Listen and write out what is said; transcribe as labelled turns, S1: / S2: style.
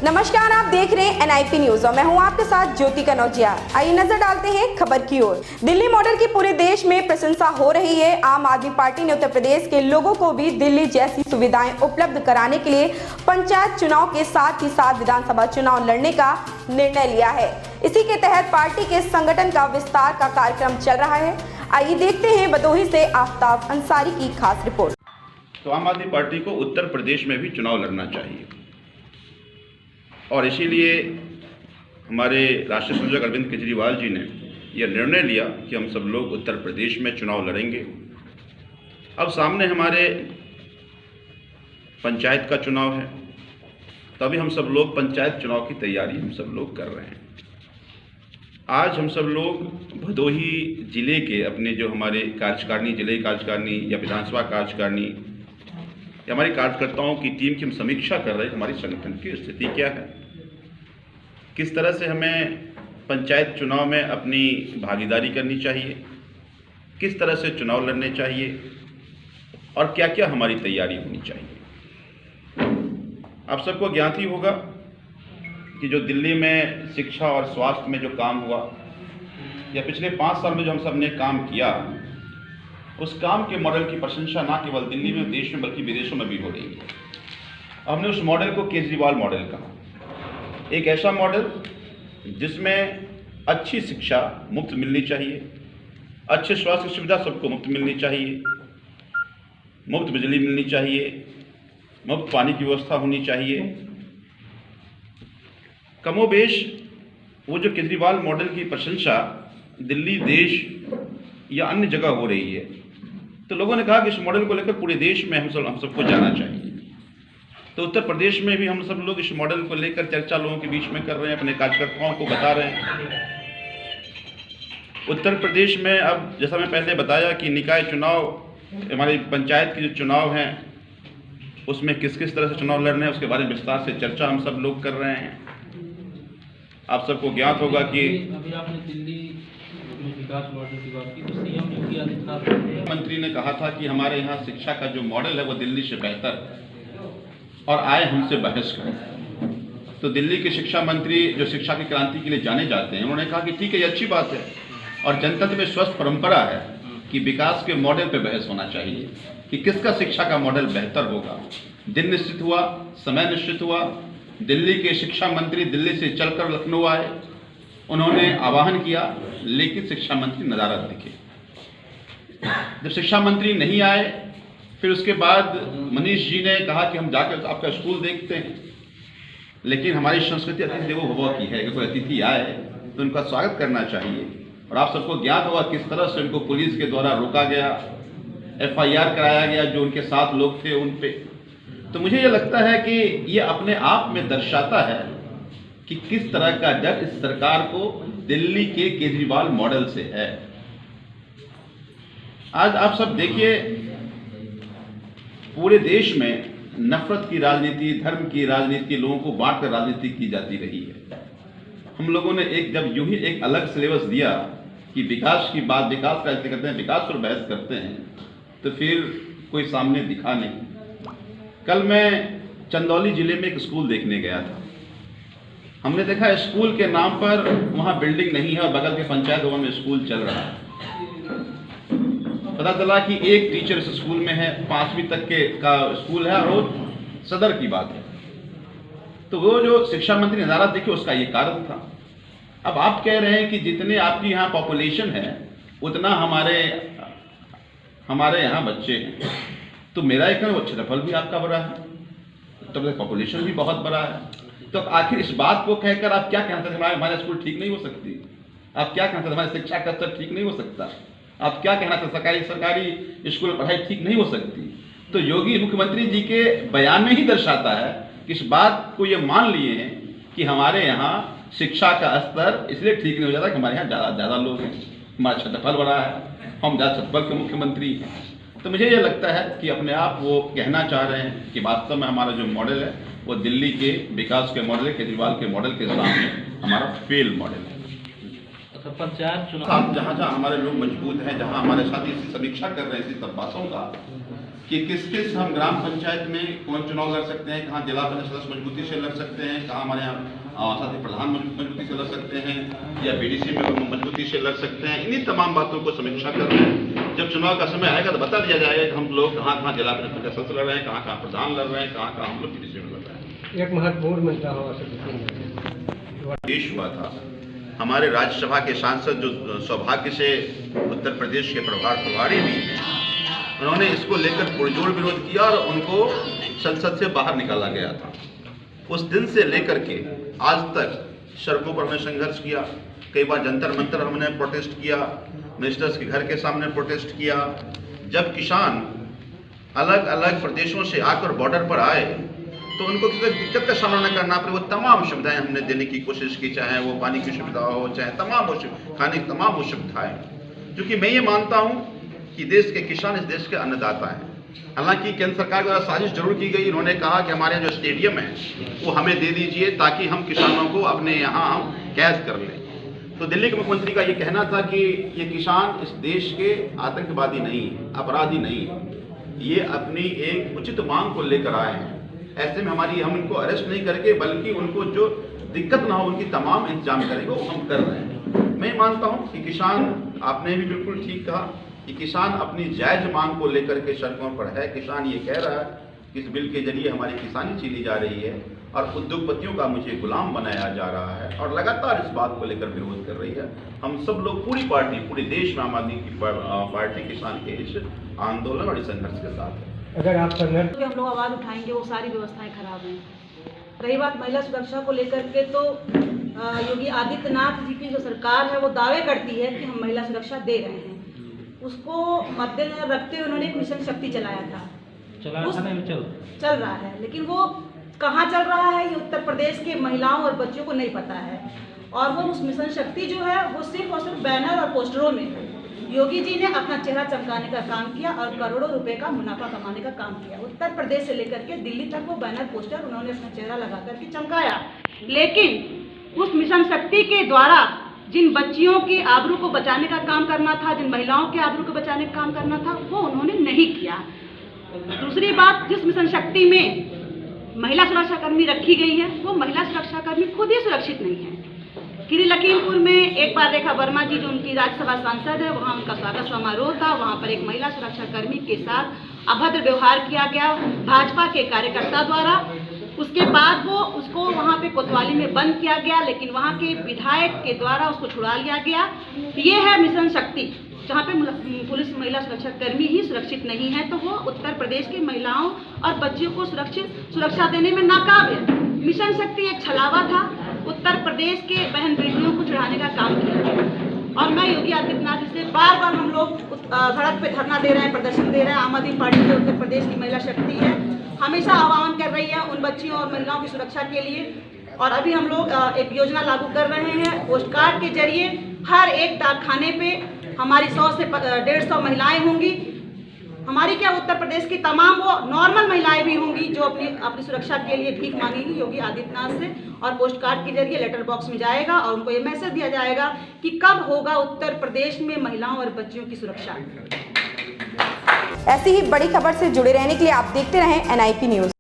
S1: नमस्कार, आप देख रहे हैं NIP न्यूज और मैं हूं आपके साथ ज्योति कनौजिया। आइए नजर डालते हैं खबर की ओर। दिल्ली मॉडल की पूरे देश में प्रशंसा हो रही है। आम आदमी पार्टी ने उत्तर प्रदेश के लोगों को भी दिल्ली जैसी सुविधाएं उपलब्ध कराने के लिए पंचायत चुनाव के साथ ही साथ विधानसभा चुनाव लड़ने का निर्णय लिया है। इसी के तहत पार्टी के संगठन का विस्तार का कार्यक्रम चल रहा है। आइए देखते हैं भदोही से आफ्ताब अंसारी की खास रिपोर्ट।
S2: तो आम आदमी पार्टी को उत्तर प्रदेश में भी चुनाव लड़ना चाहिए और इसीलिए हमारे राष्ट्रीय संयोजक अरविंद केजरीवाल जी ने यह निर्णय लिया कि हम सब लोग उत्तर प्रदेश में चुनाव लड़ेंगे। अब सामने हमारे पंचायत का चुनाव है, तभी हम सब लोग पंचायत चुनाव की तैयारी हम सब लोग कर रहे हैं। आज हम सब लोग भदोही जिले के अपने जो हमारे कार्यकारिणी, जिले कार्यकारिणी या विधानसभा कार्यकारिणी या हमारे कार्यकर्ताओं की टीम की हम समीक्षा कर रहे हैं। हमारी संगठन की स्थिति क्या है, किस तरह से हमें पंचायत चुनाव में अपनी भागीदारी करनी चाहिए, किस तरह से चुनाव लड़ने चाहिए और क्या क्या हमारी तैयारी होनी चाहिए। आप सबको ज्ञात ही होगा कि जो दिल्ली में शिक्षा और स्वास्थ्य में जो काम हुआ या पिछले 5 साल में जो हम सब ने काम किया, उस काम के मॉडल की प्रशंसा न केवल दिल्ली में, देश में, बल्कि विदेशों में भी हो रही है। हमने उस मॉडल को केजरीवाल मॉडल कहा। एक ऐसा मॉडल जिसमें अच्छी शिक्षा मुफ्त मिलनी चाहिए, अच्छे स्वास्थ्य सुविधा सबको मुफ्त मिलनी चाहिए, मुफ्त बिजली मिलनी चाहिए, मुफ्त पानी की व्यवस्था होनी चाहिए। कमोबेश वो जो केजरीवाल मॉडल की प्रशंसा दिल्ली, देश या अन्य जगह हो रही है, तो लोगों ने कहा कि इस मॉडल को लेकर पूरे देश में हम सबको जाना चाहिए। तो उत्तर प्रदेश में भी हम सब लोग इस मॉडल को लेकर चर्चा लोगों के बीच में कर रहे हैं, अपने कार्यकर्ताओं को बता रहे हैं। उत्तर प्रदेश में अब जैसा मैं पहले बताया कि निकाय चुनाव, हमारी पंचायत के जो चुनाव हैं उसमें किस किस तरह से चुनाव लड़ने हैं उसके बारे में विस्तार से चर्चा हम सब लोग कर रहे हैं। आप सबको ज्ञात होगा कि
S3: अभी आपने दिल्ली विकास मॉडल की बात की, तो सीएम योगी आदित्यनाथ
S2: मंत्री ने कहा था कि हमारे यहाँ शिक्षा का जो मॉडल है वो दिल्ली से बेहतर है और आए हमसे बहस करें। तो दिल्ली के शिक्षा मंत्री जो शिक्षा की क्रांति के लिए जाने जाते हैं, उन्होंने कहा कि ठीक है, ये अच्छी बात है और जनतंत्र में स्वस्थ परंपरा है कि विकास के मॉडल पे बहस होना चाहिए कि किसका शिक्षा का मॉडल बेहतर होगा। दिन निश्चित हुआ, समय निश्चित हुआ। दिल्ली के शिक्षा मंत्री दिल्ली से चलकर लखनऊ आए, उन्होंने आह्वान किया, लेकिन शिक्षा मंत्री नदारद दिखे। जब शिक्षा मंत्री नहीं आए, फिर उसके बाद मनीष जी ने कहा कि हम जाकर आपका स्कूल देखते हैं, लेकिन हमारी संस्कृति अतिथि देवो भव की है कि कोई अतिथि आए तो उनका स्वागत करना चाहिए। और आप सबको ज्ञात होगा किस तरह से उनको पुलिस के द्वारा रोका गया, FIR कराया गया जो उनके साथ लोग थे उन पे। तो मुझे ये लगता है कि ये अपने आप में दर्शाता है कि किस तरह का डर इस सरकार को दिल्ली के केजरीवाल मॉडल से है। आज आप सब देखिए, पूरे देश में नफरत की राजनीति, धर्म की राजनीति, लोगों को बांटकर राजनीति की जाती रही है। हम लोगों ने जब यूं ही एक अलग सिलेबस दिया कि विकास की बात, विकास का करते हैं, विकास पर बहस करते हैं, तो फिर कोई सामने दिखा नहीं। कल मैं चंदौली जिले में एक स्कूल देखने गया था। हमने देखा स्कूल के नाम पर वहाँ बिल्डिंग नहीं है और बगल के पंचायत भवन में स्कूल चल रहा है। पता चला कि एक टीचर इस स्कूल में है, 5वीं तक का स्कूल है और वो सदर की बात है। तो वो जो शिक्षा मंत्री नदारद दिखे, उसका ये कारण था। अब आप कह रहे हैं कि जितने आपकी यहाँ पॉपुलेशन है उतना हमारे यहाँ बच्चे हैं, तो मेरा एक क्षेत्रफल भी आपका बड़ा है, तब पॉपुलेशन भी बहुत बड़ा है। तो आखिर इस बात को कहकर आप क्या कहते हैं हमारे स्कूल ठीक नहीं हो सकती? आप क्या कहते हैं हमारी शिक्षा का स्तर ठीक नहीं हो सकता? आप क्या कहना था सरकारी स्कूल पढ़ाई ठीक नहीं हो सकती? तो योगी मुख्यमंत्री जी के बयान में ही दर्शाता है कि इस बात को ये मान लिए हैं कि हमारे यहाँ शिक्षा का स्तर इसलिए ठीक नहीं हो जाता कि हमारे यहाँ ज़्यादा लोग हैं, हमारा क्षेत्रफल बड़ा है, हम ज़्यादा क्षेत्रफल के मुख्यमंत्री हैं। तो मुझे ये लगता है कि अपने आप वो कहना चाह रहे हैं कि वास्तव में हमारा जो मॉडल है वो दिल्ली के विकास के मॉडल, केजरीवाल के मॉडल के सामने हमारा फेल मॉडल है।
S3: अच्छा, पंचायत चुनाव
S2: जहाँ जहाँ हमारे लोग मजबूत हैं, जहाँ हमारे साथी समीक्षा कर रहे हैं इसी सब बातों का, कि किस हम ग्राम पंचायत में कौन चुनाव लड़ सकते हैं, कहाँ जिला परिषद सदस्य मजबूती से लड़ सकते हैं, कहाँ हमारे यहाँ साथी प्रधान मजबूती से लड़ सकते हैं या बीडीसी में मजबूती से लड़ सकते हैं। इन्हीं तमाम बातों को समीक्षा कर रहे हैं। जब चुनाव का समय आएगा तो बता दिया जाएगा कि हम लोग कहाँ जिला परिषद का सदस्य लड़ रहे हैं, कहाँ प्रधान लड़ रहे हैं, कहाँ हम लोग बीडीसी में लड़ रहे हैं।
S4: एक महत्वपूर्ण मुद्दा
S2: पेश हुआ था, हमारे राज्यसभा के सांसद जो सौभाग्य से उत्तर प्रदेश के प्रभारी भी हैं, उन्होंने इसको लेकर पुरजोर विरोध किया और उनको संसद से बाहर निकाला गया था। उस दिन से लेकर के आज तक सड़कों पर हमने संघर्ष किया, कई बार जंतर मंतर हमने प्रोटेस्ट किया, मिनिस्टर्स के घर के सामने प्रोटेस्ट किया। जब किसान अलग अलग प्रदेशों से आकर बॉर्डर पर आए तो उनको किसी दिक्कत का सामना न करना पड़े, वो तमाम सुविधाएं हमने देने की कोशिश की, चाहे वो पानी की सुविधा हो, चाहे तमाम वो खाने की तमाम वो सुविधाएं। क्योंकि मैं ये मानता हूँ कि देश के किसान इस देश के अन्नदाता हैं। हालांकि केंद्र सरकार द्वारा साजिश जरूर की गई, उन्होंने कहा कि हमारे जो स्टेडियम है वो हमें दे दीजिए ताकि हम किसानों को अपने यहाँ हम कैद कर लें। तो दिल्ली के मुख्यमंत्री का ये कहना था कि ये किसान इस देश के आतंकवादी नहीं है, अपराधी नहीं है, ये अपनी एक उचित मांग को लेकर आए हैं। ऐसे में हम इनको अरेस्ट नहीं करके बल्कि उनको जो दिक्कत ना हो उनकी तमाम इंतजाम करेंगे, वो हम कर रहे हैं। मैं मानता हूँ कि किसान, आपने भी बिल्कुल ठीक कहा कि किसान अपनी जायज मांग को लेकर के सड़कों पर है। किसान ये कह रहा है कि इस बिल के जरिए हमारी किसानी छीनी जा रही है और उद्योगपतियों का मुझे गुलाम बनाया जा रहा है और लगातार इस बात को लेकर विरोध कर रही है। हम सब लोग, पूरी पार्टी, पूरे देश में आम आदमी की पार्टी किसान के इस आंदोलन और इस संघर्ष के साथ है।
S4: अगर आप संघर्ष
S5: हम लोग आवाज़ उठाएंगे, वो सारी व्यवस्थाएं खराब हैं। रही बात महिला सुरक्षा को लेकर के, तो योगी आदित्यनाथ जी की जो सरकार है वो दावे करती है कि हम महिला सुरक्षा दे रहे हैं। उसको मद्देनजर रखते हुए उन्होंने एक मिशन शक्ति चलाया था, चल रहा है, लेकिन वो कहाँ चल रहा है ये उत्तर प्रदेश के महिलाओं और बच्चों को नहीं पता है। और वो उस मिशन शक्ति जो है वो सिर्फ और सिर्फ बैनर और पोस्टरों में है। योगी जी ने अपना चेहरा चमकाने का काम किया और करोड़ों रुपए का मुनाफा कमाने का काम किया। उत्तर प्रदेश से लेकर के दिल्ली तक वो बैनर पोस्टर उन्होंने अपना चेहरा लगा करके चमकाया, लेकिन उस मिशन शक्ति के द्वारा जिन बच्चियों की आबरू को बचाने का काम करना था, जिन महिलाओं के आबरू को बचाने का काम करना था, वो उन्होंने नहीं किया। दूसरी बात, जिस मिशन शक्ति में महिला सुरक्षा कर्मी रखी गई है वो महिला सुरक्षा कर्मी खुद ही सुरक्षित नहीं है। किरी लखीमपुर में एक बार रेखा वर्मा जी जो उनकी राज्यसभा सांसद है, वहाँ उनका स्वागत समारोह था, वहाँ पर एक महिला सुरक्षा कर्मी के साथ अभद्र व्यवहार किया गया भाजपा के कार्यकर्ता द्वारा। उसके बाद वो उसको वहाँ पे कोतवाली में बंद किया गया, लेकिन वहाँ के विधायक के द्वारा उसको छुड़ा लिया गया। ये है मिशन शक्ति, जहाँ पे पुलिस महिला सुरक्षा कर्मी ही सुरक्षित नहीं है, तो वो उत्तर प्रदेश की महिलाओं और बच्चियों को सुरक्षा देने में नाकाम है। मिशन शक्ति एक छलावा था, उत्तर प्रदेश के बहन बेटियों को चढ़ाने का काम किया। और मैं योगी आदित्यनाथ जी से बार बार, हम लोग सड़क पे धरना दे रहे हैं, प्रदर्शन दे रहे हैं, आम आदमी पार्टी जो उत्तर प्रदेश की महिला शक्ति है हमेशा आह्वान कर रही है उन बच्चियों और महिलाओं की सुरक्षा के लिए। और अभी हम लोग एक योजना लागू कर रहे हैं, पोस्ट कार्ड के जरिए हर एक डाकखाने पे हमारी 100 से 150 महिलाएं होंगी। हमारी क्या, उत्तर प्रदेश की तमाम वो नॉर्मल महिलाएं भी होंगी जो अपनी सुरक्षा के लिए भीख मांगेंगी योगी आदित्यनाथ से, और पोस्ट कार्ड के जरिए लेटर बॉक्स में जाएगा और उनको ये मैसेज दिया जाएगा कि कब होगा उत्तर प्रदेश में महिलाओं और बच्चियों की सुरक्षा।
S1: ऐसी ही बड़ी खबर से जुड़े रहने के लिए आप देखते रहें NIP न्यूज़।